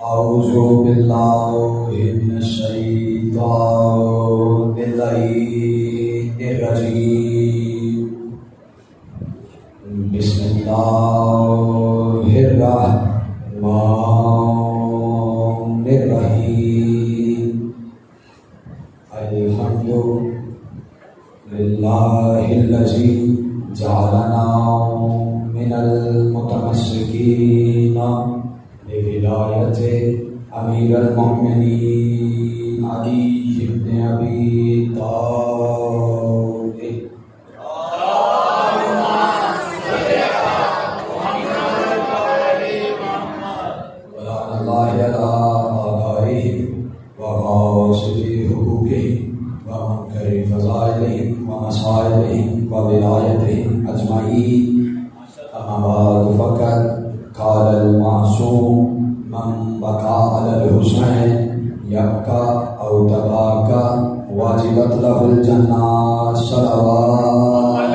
أعوذ بالله من الشيطان اللعين الرجيم. بسم الله الرحمن الرحيم. الحمد لله الذي جعلنا من المتمسكين بولایت امیر المؤمنین علی بن ابی طالب. ولعن اللہ علی آبائہم وغاصبی حقوقہم ومنکر فضائلہم ومسائلہم وولایتہم اجمعین. اما بعد فقط قال المعصوم من بقى على الحسين يبقى أو تباكى واجبت له الجنة صلوات.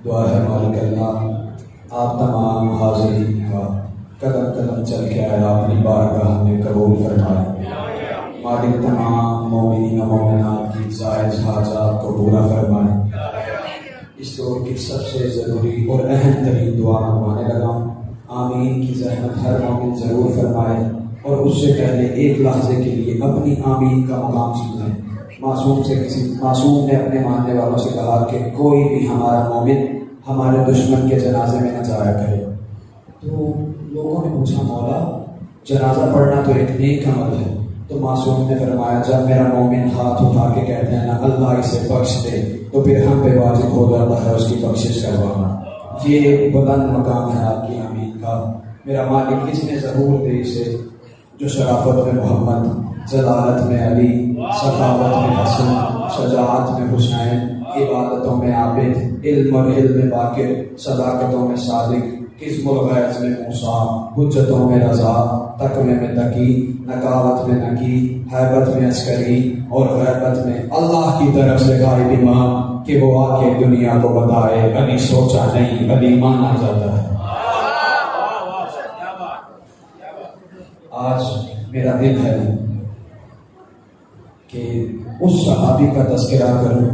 دعا ہے مالک اللہ آپ تمام حاضرین کا قدم قدم چل کے آیا اپنی بارگاہ میں قبول فرمائے. مالک تمام مومنین و مومنات کی جائز حاجات کو پورا فرمائے. اس دور کی سب سے ضروری اور اہم ترین دعا منگوانے لگا. آمین کی زحمت ہر مومن ضرور فرمائے اور اس سے پہلے ایک لحظے کے لیے اپنی آمین کا مقام سنائے. معصوم نے اپنے ماننے والوں سے کہا کہ کوئی بھی ہمارا مومن ہمارے دشمن کے جنازے میں نہ جایا کرے. تو لوگوں نے پوچھا مولا جنازہ پڑھنا تو ایک نیک عمل ہے. تو معصوم نے فرمایا جب میرا مومن ہاتھ اٹھا کے کہتے ہیں نا اللہ اسے بخش دے تو پھر ہم پہ واجب ہو جاتا ہے اس کی بخشش کروانا. یہ بلند مقام ہے آپ کی آمین کا. میرا مالک اس نے ضرور دے اسے جو شرافت میں محمد، جلالت میں علی، سخاوت میں حسن، شجاعت میں حسین، عبادتوں میں عابد، علم اور علم میں باقر، صداقتوں میں صادق، قسم الغیظ میں موسیٰ، حجتوں میں رضا، تقوی میں تقی، نکاوت میں نکی، حیبت میں عسکری اور غیبت میں اللہ کی طرف سے غائب امام کہ وہ آ کے دنیا کو بتائے علی سوچا نہیں علی مانا جاتا ہے. آج میرا دل ہے کہ اس صحابی کا تذکرہ کروں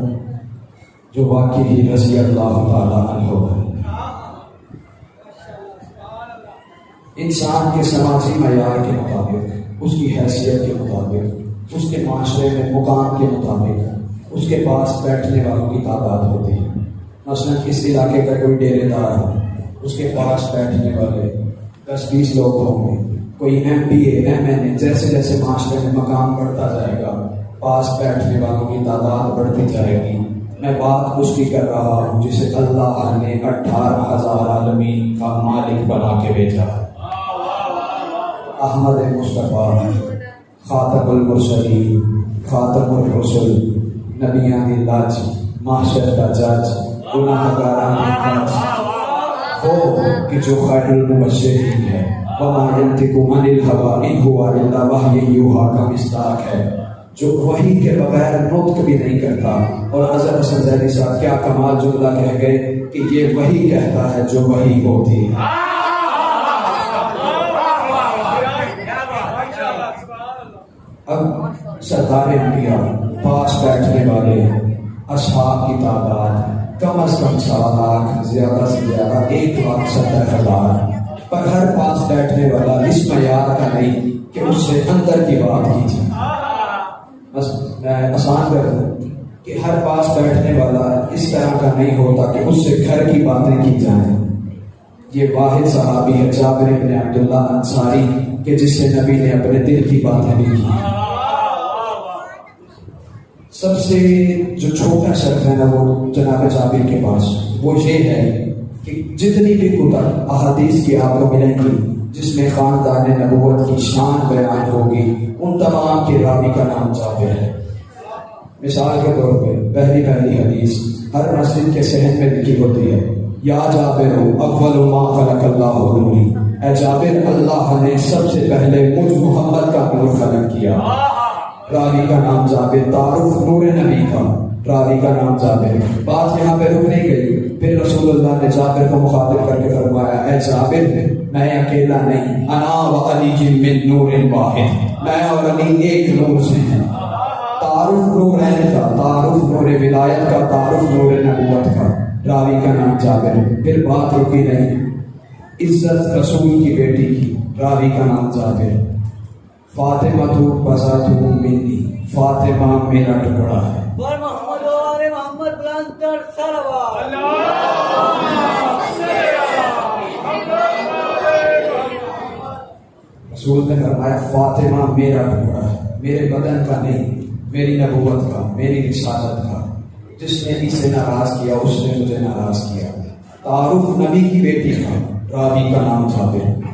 جو واقعی رضی اللہ تعالی عنہ ہے. انسان کے سماجی معیار کے مطابق، اس کی حیثیت کے مطابق، اس کے معاشرے میں مقام کے مطابق اس کے پاس بیٹھنے والوں کی تعداد ہوتی ہے. مثلا اس علاقے کا کوئی ڈیرے دار ہے، اس کے پاس بیٹھنے والے 10-20 لوگ ہوں گے. کوئی MPA MNA جیسے جیسے معاشرے میں مقام بڑھتا جائے گا پاس بیٹھنے والوں کی تعداد بڑھتی جائے گی. میں بات اس کی کر رہا ہوں جسے اللہ نے 18,000 عالمین کا مالک بنا کے بھیجا ہے. احمد مصطفیٰ خاتم المرسلین، خاتم الرسل، نبیان کی لاج، محشر کا جج، گناہگاران کی جج، وہ کہ جو خیر المبشرین ہے. وما ينطق عن الهوى ان هو الا وحی یوحی کا مصداق ہے جو وحی کے بغیر نطق بھی نہیں کرتا. اور اظہر حسن ظہری صاحب کیا کمال جملہ کہہ گئے کہ یہ وحی کہتا ہے جو وحی ہوتی ہے. اب سردار انبیاء پاس بیٹھنے والے اصحاب کی تعداد کم از کم 1.25 لاکھ، زیادہ سے زیادہ 1,70,000. پر ہر پاس بیٹھنے والا اس معیار کا نہیں کہ اس سے اندر کی بات کی جائے. بس میں آسان کر دوں کہ ہر پاس بیٹھنے والا اس طرح کا نہیں ہوتا کہ اس سے گھر کی باتیں کی جائیں. یہ واحد صحابی ہے جابر بن عبداللہ انصاری کہ جس سے نبی نے اپنے دل کی باتیں بھی کی. سب سے جو چھوٹا شرط ہے نا وہ جناب جابر کے پاس وہ یہ ہے کہ جتنی بھی کتب احادیث کی آپ کو ملیں گی جس میں خاندان نبوت کی شان بیان ہوگی ان تمام کے راوی کا نام جابر ہے. مثال کے طور پہ پہلی حدیث ہر مسجد کے صحن میں لکھی ہوتی ہے یا جابر اول ما خلق اللہ نوری. اے جابر اللہ نے سب سے پہلے مجھ محمد کا نور خلق کیا. راوی کا نام جابر، تعارف نور نبی کا راوی کا نام جابر. بات یہاں پہ رک نہیں گئی. پھر رسول اللہ نے جابر کو مخاطب کر کے فرمایا اے جابر میں اکیلا نہیں, انا و علی من نور واحد, میں اور علی ایک نور سے ہیں. تعارف نور عین کا, تعارف نور ولایت کا, تعارف نور نبوت کا. راوی کا نام جابر. پھر بات رکی نہیں, عزت رسول کی بیٹی کی. راوی کا نام جابر. فاطمہ تو بسات منی, فاطمہ میرا ٹکڑا ہے. رسول نے فرمایا فاطمہ میرا ٹکڑا ہے, میرے بدن کا نہیں, میری نبوت کا, میری رسالت کا. جس نے اسے ناراض کیا اس نے مجھے ناراض کیا. تعارف نبی کی بیٹی کا. راوی کا نام جابر.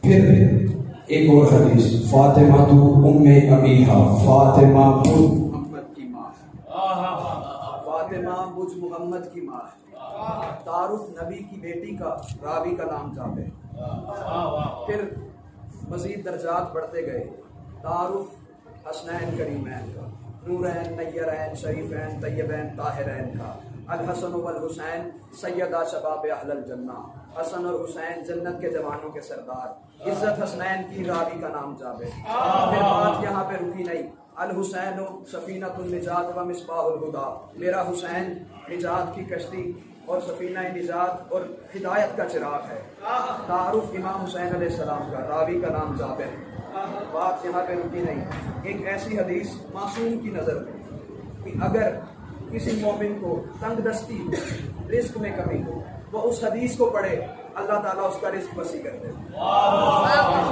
پھر ایک اور حدیث, فاطمہ تو ام ابیہا, فاطمہ محمد کی ماں, فاطمہ مجھ محمد کی ماں. تعارف نبی کی بیٹی کا. راوی کا نام جابر. پھر مزید درجات بڑھتے گئے. تعارف حسنین کریمین کا, نورین نیرین شریفین طیبین طاہرین کا. الحسن والحسین سیدہ شباب اہل الجنہ, حسن اور حسین جنت کے جوانوں کے سردار. عزت حسنین کی. راوی کا نام جابر. پھر بات یہاں پہ رکی نہیں. الحسین سفینۃ النجات و مصباح الہدیٰ, میرا حسین نجات کی کشتی اور سفینہ نجات اور ہدایت کا چراغ ہے. تعارف امام حسین علیہ السلام کا. راوی کا نام جابر. بات یہاں پہ رکی نہیں. ایک ایسی حدیث معصوم کی نظر میں کہ اگر کسی مومن کو تنگ دستی ہو, رزق میں کمی ہو, وہ اس حدیث کو پڑھے, اللہ تعالیٰ اس کا رزق وسیع کر دے.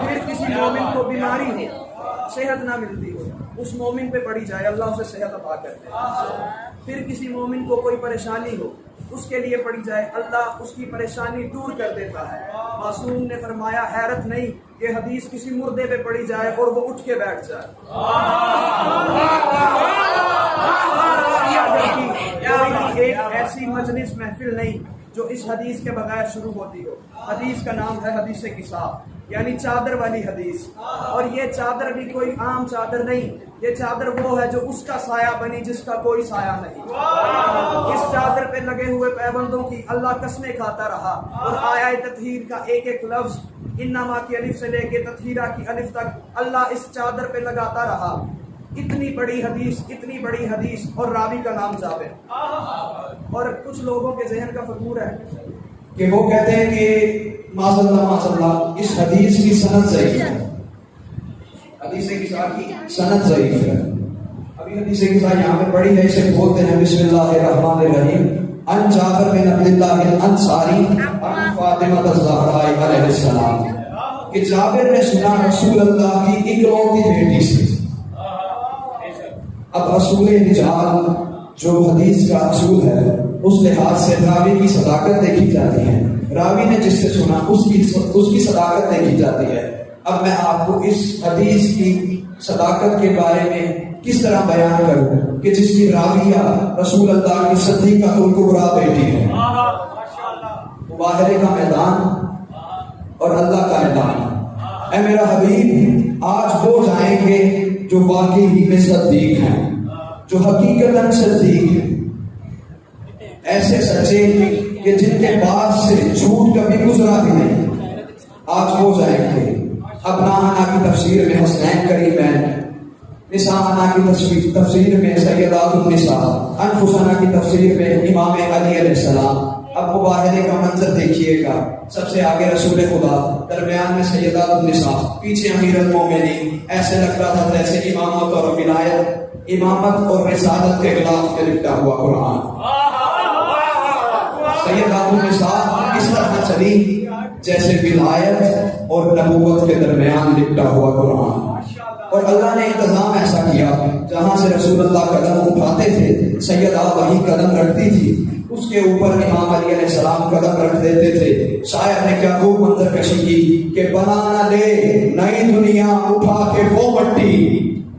پھر کسی مومن کو بیماری ہو, صحت نہ ملتی ہو, اس مومن پہ پڑھی جائے, اللہ اسے صحت عطا کر دے. پھر کسی مومن کو کوئی پریشانی ہو, اس کے لیے پڑھی جائے, اللہ اس کی پریشانی دور کر دیتا ہے. معصوم نے فرمایا حیرت نہیں کہ حدیث کسی مردے پہ پڑھی جائے اور وہ اٹھ کے بیٹھ جائے. ایک ایسی مجلس محفل نہیں جو اس حدیث کے بغیر شروع ہوتی ہو. حدیث کا نام ہے حدیث کسا, یعنی چادر والی حدیث. اور یہ چادر بھی کوئی عام چادر نہیں, یہ چادر وہ ہے جو اس کا سایہ بنی جس کا کوئی سایہ نہیں. اس چادر پہ لگے ہوئے پیبندوں کی اللہ قسمیں کھاتا رہا, اور آیا تطہیر کا ایک ایک لفظ انما کی الف سے لے کے تطہیرہ کی الف تک اللہ اس چادر پہ لگاتا رہا. اتنی بڑی حدیث, اتنی بڑی حدیث, اور راوی کا نام جابر. اور کچھ لوگوں کے ذہن کا فطور ہے کہ وہ کہتے ہیں کہ معاذ اللہ اس حدیث کی سند ضعیف ہے. حدیث کسا کی سند ضعیف ہے. ابھی حدیث کسا یہاں پہ پڑھی ہے, اسے بولتے ہیں بسم اللہ الرحمن الرحیم, ان جابر بن عبداللہ الانصاری ان فاطمہ الزہرا علیہ السلام, کہ جابر نے سنا رسول اللہ کی اکلوتی بیٹی سے. اب اصول رجال جو حدیث کا اصول ہے اس لحاظ سے راوی کی صداقت دیکھی جاتی ہے. راوی نے جس سے سنا اس کی صداقت دیکھی جاتی ہے. اب میں آپ کو اس حدیث کی صداقت کے بارے میں کس طرح بیان کروں کہ جس کی راویہ رسول اللہ کی صدیقہ الکبریٰ بیٹی ہے. مباہرے کا میدان اور اللہ کا اعلان, اے میرا حبیب آج وہ جائیں گے جو واقعی ہی میں صدیق ہیں, جو حقیقتاً صدیق ہیں, ایسے سچے کہ جن کے بعد سے جھوٹ کبھی گزرا بھی نہیں. آج وہ جائیں گے. ابناءنا کی تفسیر میں حسنین کریمین, نساءنا کی تفسیر میں سیدات النساء, انفسنا کی تفسیر میں امام علی علیہ السلام. اب مباہرے کا منظر دیکھیے گا, سب سے آگے رسول خدا, درمیان میں سیدات النساء, پیچھے امیر المومنین. ایسے لگ رہا تھا جیسے امامت اور ولایت, امامت اور رسالت کے خلاف کے لکھا ہوا قرآن. سیدات النساء اس طرح چلی جیسے ولایت اور نبوت کے درمیان لکھا ہوا قرآن. اور اللہ نے انتظام ایسا کیا, جہاں سے رسول اللہ قدم اٹھاتے تھے سیدہ وہی قدم رکھتی تھی, اس کے اوپر امام علی علیہ السلام قدم رکھ دیتے تھے. شاعر نے کیا خوب منظر کشی کی کہ بنانا لے نئی دنیا اٹھا کے وہ مٹی,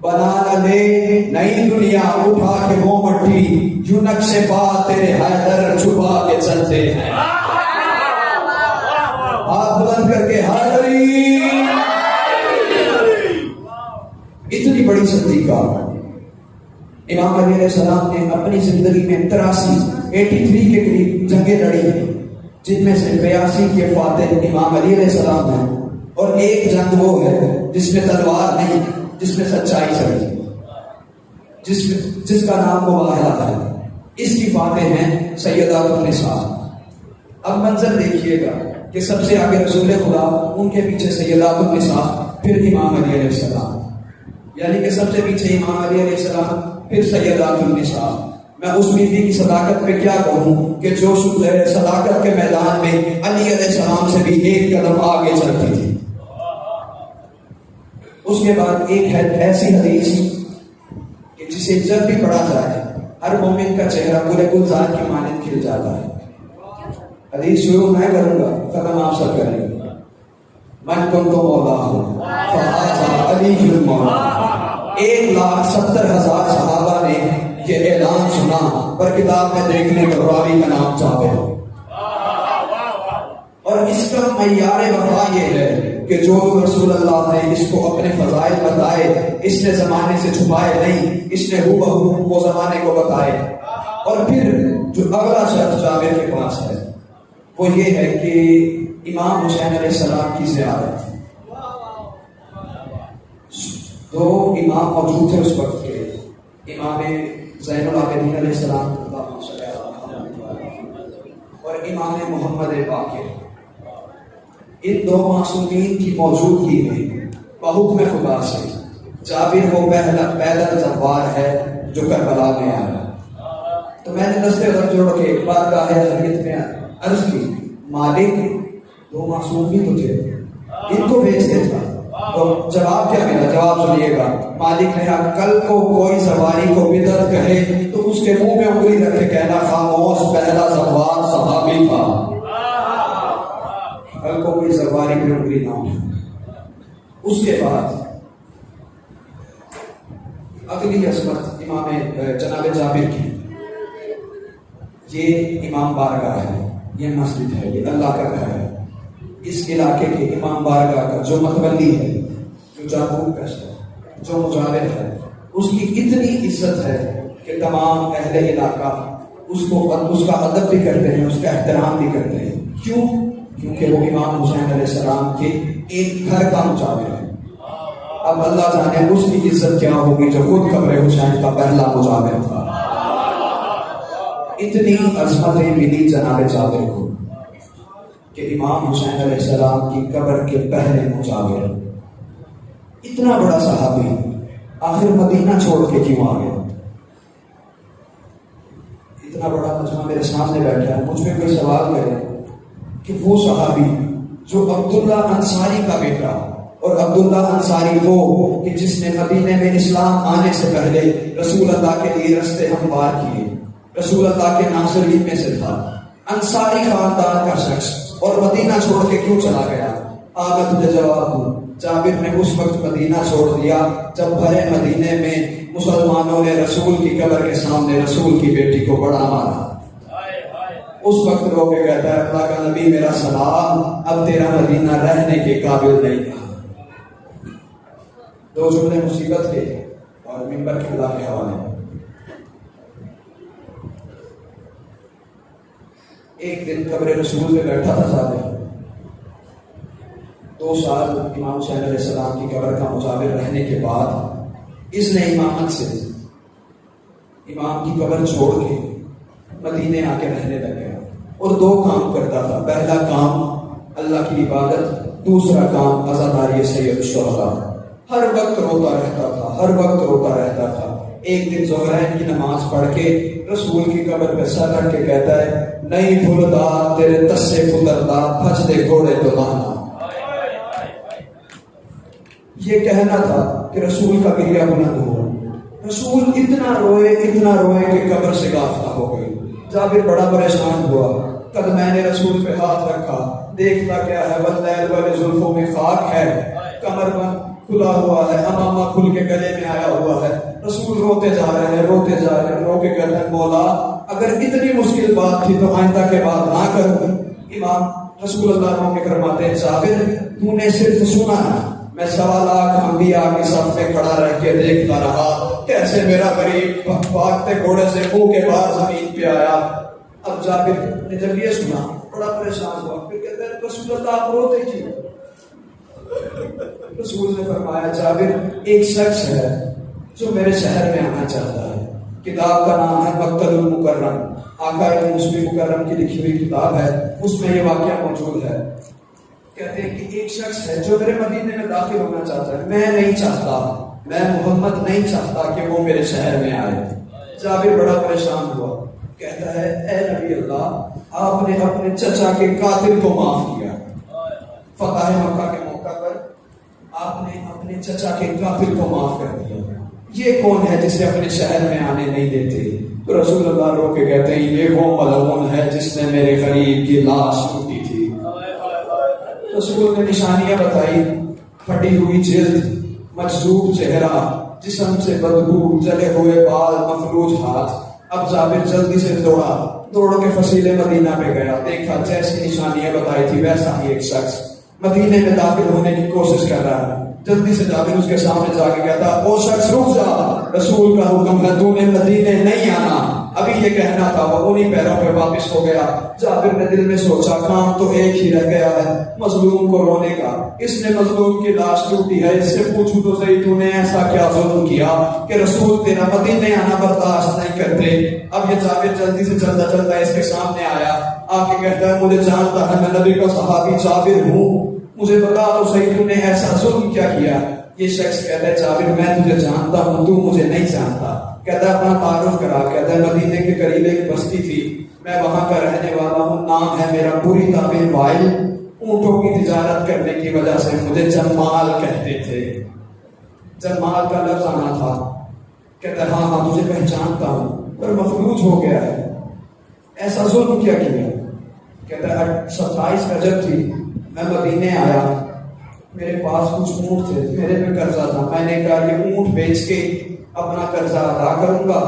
بنانا لے نئی دنیا اٹھا کے وہ مٹی, جو نقش پا تیرے حیدر چھپا کے چلتے ہیں. ہاتھ بلند کر کے حیدری. اتنی بڑی صدیقہ, امام علی علیہ السلام نے اپنی زندگی میں 83 کے قریب جنگیں لڑی ہیں، جن میں سے 82 کے فاتح امام علی علیہ السلام ہیں، اور ایک جنگ وہ ہے جس میں تلوار نہیں، جس میں سچائی چلی، جس کا نام مباہلہ ہے، اس کی فاتح ہیں سیدات النساء۔ اب منظر دیکھیے گا کہ سب سے آگے رسول خدا، ان کے پیچھے سیدات النساء، پھر امام علی علیہ السلام، یعنی کہ سب سے پیچھے امام علی علیہ السلام، پھر سیدات النساء۔ میں اس بیوی کی صداقت پہ کیا کہوں کہ جو صداقت کے میدان میں علی علیہ السلام سے بھی ایک قدم آگے چلتی تھی۔ اس کے بعد ایک ہے ایسی حدیث کہ جسے جب بھی پڑھا جائے ہر مومن کا چہرہ پورے گلزار کی مانند کھل جاتا ہے۔ حدیث شروع میں کروں گا، ختم آپ سب کریں گے۔ من کنت مولاہ فہذا علی المولا۔ 1,70,000 صحابہ نے یہ اعلان سنا، پر کتاب میں دیکھنے کو راوی کا نام جابر۔ اور اس کا معیار وفا یہ ہے کہ جو رسول اللہ نے اس کو اپنے فضائل بتائے، اس نے زمانے سے چھپائے نہیں، اس نے ہو بہو وہ زمانے کو بتائے۔ اور پھر جو اگلا شرط جابر کے پاس ہے وہ یہ ہے کہ امام حسین علیہ السلام کی زیارت۔ 2 امام موجود تھے اس وقت کے، امام زین العابدین علیہ السلام اور امام محمد باقر۔ ان 2 معصومین کی موجودگی میں بحکم خدا سے جابر وہ پیدل زوار ہے جو کربلا میں آیا۔ تو میں نے دستے غرب جوڑ کے بارگاہ حضرت میں عرض کی، مالک 2 معصوم بھی تو تھے، ان کو بھیجتے تھا۔ تو جواب کیا ملا؟ جواب سنیے گا۔ مالک نے کہا کل کو کوئی سواری کو بدعت کہے تو اس کے منہ میں انگلی رکھ کے کہنا خاموش، پہلا زوار صحابی تھا۔ کل کو کوئی سواری میں انگلی نہ اٹھا۔ اس کے بعد اگلی عظمت امام جناب جابر کی، یہ امام بارگاہ ہے، یہ مسجد ہے، یہ اللہ کا گھر ہے۔ اس علاقے کے امام بارگاہ کا جو متولی ہے، جو جابور پیش ہے، جو مجاور ہے، اس کی اتنی عزت ہے کہ تمام اہل علاقہ اس کا ادب بھی کرتے ہیں، اس کا احترام بھی کرتے ہیں۔ کیوں؟ کیونکہ وہ امام حسین علیہ السلام کے ایک گھر کا مجاور ہے۔ اب اللہ جانے اس کی عزت کیا ہوگی جو خود قبر حسین کا پہلا مجاور تھا۔ اتنی عظمتیں ملی جناب جابر کو کہ امام حسین علیہ السلام کی قبر کے پہلے مجاور، اتنا بڑا صحابی آخر مدینہ چھوڑ کے کیوں آ گیا؟ اتنا بڑا مجمع میرے سامنے بیٹھا ہے، مجھ پہ کوئی سوال کرے کہ وہ صحابی جو عبداللہ انصاری کا بیٹا، اور عبداللہ انصاری وہ کہ جس نے مدینے میں اسلام آنے سے پہلے رسول اللہ کے لیے رستے ہموار کیے، رسول اللہ کے ناصرین میں سے تھا، انصاری خاندان کا شخص، اور مدینہ چھوڑ کے کیوں چلا گیا؟ آمد جواب ہوں، جابر نے اس وقت مدینہ چھوڑ دیا جب بھرے مدینے میں مسلمانوں نے رسول کی قبر کے سامنے رسول کی بیٹی کو بڑا مارا۔ اس وقت رو کے کہتا ہے اللہ کا نبی میرا سلام، اب تیرا مدینہ رہنے کے قابل نہیں تھا۔ 2 جملے مصیبت کے اور منبر کے اللہ کے حوالے۔ ایک دن قبر رسول میں بیٹھا تھا جابر، 2 سال امام حسین علیہ السلام کی قبر کا مجاور رہنے کے بعد اس نے امامت سے امام کی قبر چھوڑ کے مدینے آ کے رہنے لگ گیا، اور 2 کام کرتا تھا۔ پہلا کام اللہ کی عبادت، دوسرا کام عزاداری سید الشہداء۔ ہر وقت روتا رہتا تھا، ہر وقت روتا رہتا تھا۔ ایک دن ظہرین کی نماز پڑھ کے رسول کی قبر پہ سر رکھ کے کہتا ہے نہیں بھولدا تیرے تسے پتردا پھج دے گھوڑے تو لانا۔ یہ کہنا تھا کہ رسول کا گریہ بلند ہو۔ رسول اتنا روئے کہ قبر سے غافلہ ہو گئی۔ جابر بڑا پریشان ہوا، تب میں نے رسول پہ ہاتھ رکھا، دیکھتا کیا ہے واللیل والے زلفوں میں خاک ہے، کمر بند کھلا ہوا ہے، امامہ کھل کے گلے میں آیا ہوا ہے۔ رسول روتے جا رہے ہیں، رو کے کہتے ہیں مولا اگر اتنی مشکل بات تھی تو آئندہ کے بعد نہ کروں۔ امام رسول اللہ رو کے فرماتے ہیں جابر تو نے صرف سنا ہے، میں 1.25 انبیاء کی صف میں کھڑا رہ کے دیکھتا رہا کیسے میرا غریب بھاگتے گھوڑے سے منہ کے باہر زمین پہ آیا. اب جابر نے جب یہ سنا بڑا پریشان ہوا. پھر کہتا ہے رسول اللہ آپ روتے کیوں؟ رسول نے فرمایا جابر ایک شخص ہے جو میرے شہر میں آنا چاہتا ہے. کتاب کا نام ہے مکتب المکرم. آقا مسلم مکرم کی لکھی ہوئی کتاب ہے, اس میں یہ واقعہ موجود ہے. کہتے ہیں کہ ایک شخص ہے جو میرے مدینے میں داخل ہونا چاہتا ہے. میں نہیں چاہتا, میں محمد نہیں چاہتا کہ وہ میرے شہر میں آئے. جابر بڑا پریشان ہوا. کہتا ہے اے نبی اللہ آپ نے اپنے چچا کے قاتل کو معاف کیا. فتح مکہ کے موقع پر آپ نے اپنے چچا کے قاتل کو معاف کر دیا. یہ کون ہے جسے اپنے شہر میں آنے نہیں دیتے؟ تو رسول اللہ رو کے کہتے ہیں یہ وہ ملعون ہے جس نے میرے غریب کی لاش لوٹی تھی. رسول نے نشانیاں بتائی, پھٹی ہوئی جلد, مجذوب چہرہ, جسم سے بدبو, جلے ہوئے بال, مفلوج ہاتھ. اب جابر جلدی سے دوڑ کے فصیل مدینہ پہ گیا. دیکھا جیسی نشانیاں بتائی تھی ویسا ہی ایک شخص مدینے میں داخل ہونے کی کوشش کر رہا ہے. جلدی سے جابر اس کے سامنے جا کے کہتا وہ شخص رک جا, رسول کا حکم ہے تو نے مدینے نہیں آنا. ابھی یہ کہنا تھا وہ انہیں پیروں پہ واپس ہو گیا. جابر نے دل میں سوچا کام تو ایک ہی رہ گیا ہے, مظلوم کو رونے کا. اس نے مظلوم کی لاش لوٹی ہے, اس سے پوچھوں تو صحیح تو نے ایسا کیا ظلم کیا کہ رسول تیرا مدینے آنا برداشت نہیں کرتے. اب یہ جابر جلدی سے چلتا چلتا اس کے سامنے آیا, آ کے کہتا ہے مجھے جانتا ہے میں نبی کا صحابی جابر ہوں, مجھے بتا تو صحیح تو نے ایسا ظلم کیا کیا. یہ شخص کہتا ہے جابر میں تجھے جانتا ہوں تو مجھے نہیں جانتا. کہتا ہے اپنا تعارف کرا. کہتا ہے مدینے کے قریب ایک بستی تھی, میں وہاں کا رہنے والا ہوں, نام ہے میرا پوری تعبیر وائل. اونٹوں کی تجارت کرنے کی وجہ سے مجھے جمال کہتے تھے. جمال کا لفظ آنا تھا. کہتا ہے ہاں تجھے پہچانتا ہوں, پر مفلوج ہو گیا ہے. ایسا ظلم کیا کیا؟ کہتا ہے 27 رجب تھی, میں مدینے آیا, میرے پاس کچھ اونٹ تھے, میرے پہ قرضہ تھا. میں نے کہا یہ اونٹ بیچ کے اپنا قرضہ ادا کروں گا,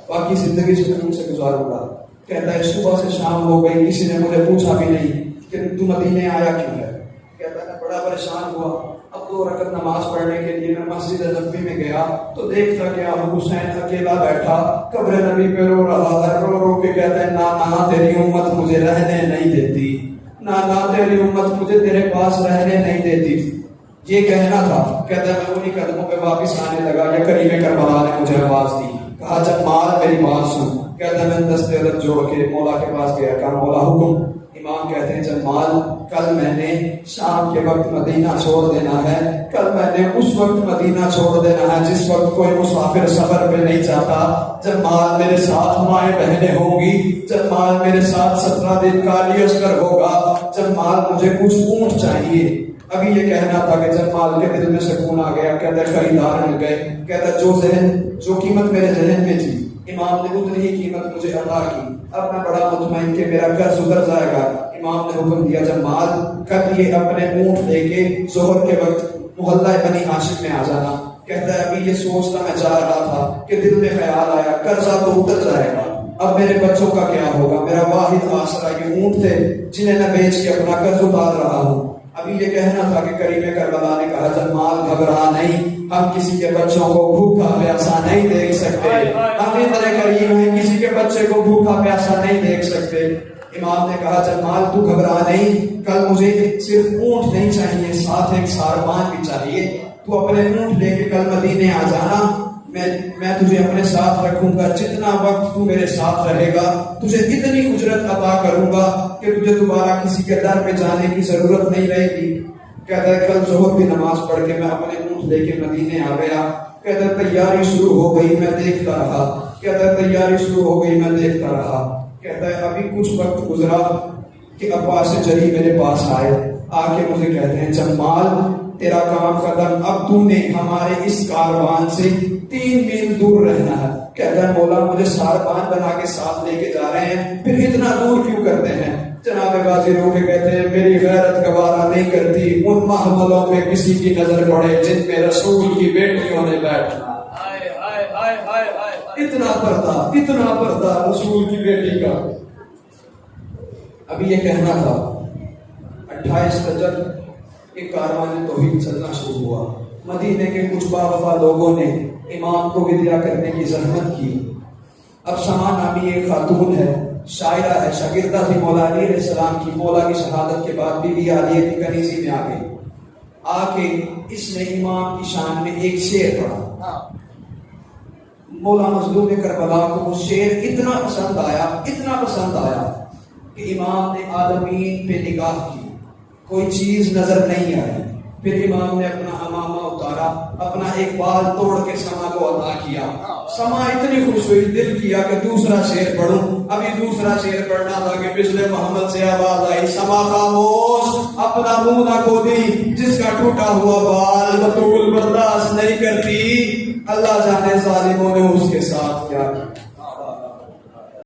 باقی زندگی سکون سے گزاروں گا. کہتا ہے صبح سے شام ہو گئی, کسی نے مجھے پوچھا بھی نہیں کہ تو مدینے آیا کیوں ہے. کہتا ہے بڑا پریشان ہوا. اب 2 رکعت نماز پڑھنے کے لیے میں مسجد نبوی میں گیا تو دیکھتا کہ ابو حسین اکیلا بیٹھا قبر نبی پہ رو رہا ہے. رو رو کے کہتا ہے نا تیری امت مجھے رہنے نہیں دیتی, نا تیری امت مجھے تیرے پاس رہنے نہیں دیتی. یہ کہنا تھا. کہتا ہے میں انہی قدموں پہ واپس آنے لگا, یا کریم کربلا نے مجھے آواز دی, کہا جمال میری بات سن. کہتا ہے میں دستے ادب جوڑ کے مولا کے پاس گیا, کہا مولا حکم. امام کہتے ہیں جمال کل میں نے شام کے وقت مدینہ چھوڑ دینا ہے, کل میں نے اس وقت مدینہ چھوڑ دینا ہے جس وقت کوئی مسافر سفر پہ نہیں جاتا. جمال میرے ساتھ مائیں بہنیں ہوں گی, جمال میرے ساتھ 17 دن کا لیشکر ہوگا. جمال مجھے کچھ اونٹ چاہیے. ابھی یہ کہنا تھا کہ جمال کے دل میں سکون آ گیا. کہتا ہے خریدار مل گئے. کہتا ہے جو قیمت میرے ذہن میں تھی امام نے اتنی ہی قیمت مجھے ادا کی. اب میں بڑا مطمئن کہ میرا قرض اتر جائے گا. امام نے حکم دیا جمال کل یہ اپنے اونٹ لے کے ظہر کے وقت محلہ بنی ہاشم میں آ جانا. کہتا ہے ابھی یہ سوچتا میں جا رہا تھا کہ دل میں خیال آیا قرضہ تو اتر جائے گا, اب میرے بچوں کا کیا ہوگا. میرا واحد آسرا یہ اونٹ تھے جنہیں میں بیچ کے اپنا قرض اتار رہا ہوں. ابھی یہ کہنا تھا کہ کریم کربلا نے کہا جمال گھبرا نہیں, ہم کسی کے بچوں کو بھوکا پیاسا نہیں دیکھ سکتے. ہم اتنے کریم ہیں کسی کے بچے کو بھوکا پیاسا نہیں دیکھ سکتے. امام نے کہا جمال تو گھبرا نہیں, کل مجھے صرف اونٹ نہیں چاہیے, ساتھ ایک ساربان بھی چاہیے. تو اپنے اونٹ لے کے کل مدینے آ جانا, میں تجھے اپنے ساتھ رکھوں گا. جتنا وقت تو میرے ساتھ رہے گا تجھے اتنی اجرت عطا کروں گا کہ تجھے دوبارہ کسی کے در پہ جانے کی ضرورت نہیں رہے گی. کہتا ہے کل ظہر کی نماز پڑھ کے میں اپنے اونٹ لے کے مدینے آ گیا. کہتا ہے تیاری شروع ہو گئی, میں دیکھتا رہا. کہتا ہے تیاری شروع ہو گئی, میں دیکھتا رہا. کہتا ہے ابھی کچھ وقت گزرا کہ عباس جری میرے پاس آئے, آ کے مجھے کہتے ہیں جمال تیرا کام قدم, اب تو نے ہمارے اس کاروان سے 3 میل دور رہنا ہے. کہتا ہے مولا مجھے ساربان بنا کے ساتھ لے کے جا رہے ہیں, پھر اتنا دور کیوں کرتے ہیں. جناب غازی رو کے کہتے ہیں میری غیرت گوارا نہیں کرتی ان محملوں میں کسی کی نظر پڑے جن میں رسول کی بیٹیوں نے بیٹھنا. اتنا پردہ رسول کی بیٹی کا. ابھی یہ کہنا تھا 28 رجب ایک کاروان توحید چلنا شروع ہوا. مدینے کے کچھ باوفا لوگوں نے امام کو ودیا کرنے کی زحمت کی. اب سما نامی ایک خاتون ہے، شاعرہ ہے، شاگردہ تھی مولا علی علیہ السلام کی. مولا کی شہادت کے بعد بی بی عالیہ کی کنیزی میں آ گئی. آ کے اس نے امام کی شان میں ایک شعر پڑھا. مولا مظلوم کربلا کو وہ شعر اتنا پسند آیا کہ امام نے عالمین پہ نگاہ کی، کوئی چیز نظر نہیں آئی. پھر امام نے اپنا امامہ اتارا، اپنا ایک بال توڑ کے سما کو عطا کیا. سما اتنی خوش ہوئی، دل کیا کہ دوسرا شعر پڑھوں. ابھی دوسرا شعر پڑھنا تھا کہ بسم محمد سے آواز آئی، سما خاموش، اپنا منہ نہ کھولی، جس کا ٹوٹا ہوا بال بطول برداشت نہیں کرتی. اللہ جانے ظالموں نے اس کے ساتھ کیا.